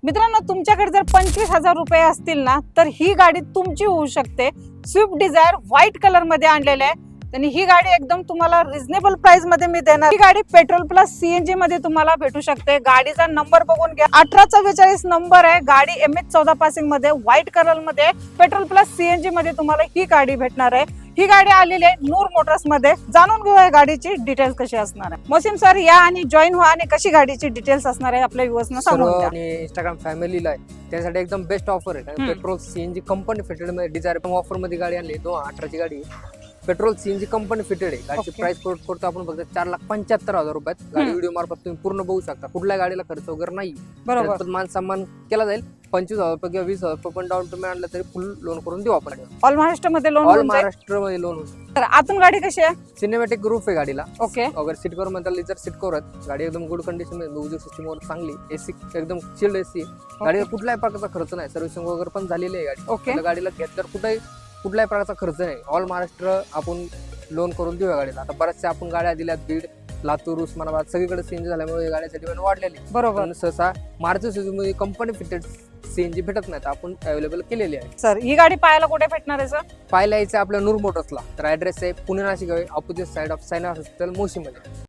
मित्रांनो, तुमच्याकडे जर 25,000 रुपये असतील ना, तर ही गाडी तुमची होऊ शकते. स्विफ्ट डिझायर व्हाईट कलर मध्ये आणलेली आहे आणि ही गाडी एकदम तुम्हाला रिझनेबल प्राइस मध्ये मी देणार. ही गाडी पेट्रोल प्लस सीएनजी मध्ये तुम्हाला भेटू शकते. गाडीचा नंबर बघून घ्या, 1844 नंबर आहे. गाडी MH14 पासिंग मध्ये व्हाईट कलर मध्ये पेट्रोल प्लस सीएनजी मध्ये तुम्हाला ही गाडी भेटणार आहे. ही गाडी आलेली आहे नूर मोटर्स मध्ये. जाणून घेऊया गाडीची डिटेल्स कशी असणार आहे. मोसिम सर या आणि जॉईन व्हा आणि कशी गाडीची डिटेल्स असणार आहे आपल्या व्ह्यूअर्सना सांगून द्या. आणि इंस्टाग्राम फॅमिलीला आहे त्यासाठी एकदम बेस्ट ऑफर आहे. पेट्रोल सीएनजी कंपनी फिटेड मध्ये डिझायर ऑफर मध्ये गाडी आणली. 2018 ची गाडी पेट्रोल सीएनजी कंपनी फिटेड आहे. गाडीची प्राइस करतो आपण फक्त 4,75,000 रुपयात. गाडी व्हिडिओ मार्फत तुम्ही पूर्ण बघू शकता. कुठल्या गाडीला खर्च वगैरे नाही. बरोबर, मान सन्मान केला जाईल. 25,000 रुपये किंवा 20,000 रुपये पण डाऊन पेमेंट आणलं तरी फुल लोन करून देऊ आपण. ऑल महाराष्ट्र मध्ये लोन ऑल महाराष्ट्र मध्ये लोन होतं. तर आतून गाडी कशी आहे? सिनेमॅटिक रूफ आहे गाडीला. ओके, अगर सीट कवर मध्ये लेजर सीट कवर आहेत. गाडी एकदम गुड कंडिशन मध्ये. म्युझिक सिस्टम वगैरे चांगली. एसी एकदम चिल्ड एसी. गाडीला कुठल्याही प्रकारचा खर्च नाही. सर्व्हिसिंग वगैरे पण झालेली आहे गाडी. ओके, गाडीला घेतल्यावर कुठल्याही प्रकारचा खर्च नाही. ऑल महाराष्ट्र आपण लोन करून देऊया गाडीला. आता बऱ्याचशा आपण गाड्या दिल्यात. बीड, लातूर, उस्मानाबाद सगळीकडे सीएनजी झाल्यामुळे गाड्याची डिमांड वाढलेली. बरोबर. पण सहसा Maruti Suzuki company fitted CNG भेटत नाही. आपण अवेलेबल केलेली आहे. सर ही गाडी पाहायला कुठे भेटणार आहे सर? पाहायला यायचं आपल्या नूर मोटर्सला. तर ऍड्रेस आहे Pune Nashik, opposite side of Saina hospital, Moshi मध्ये.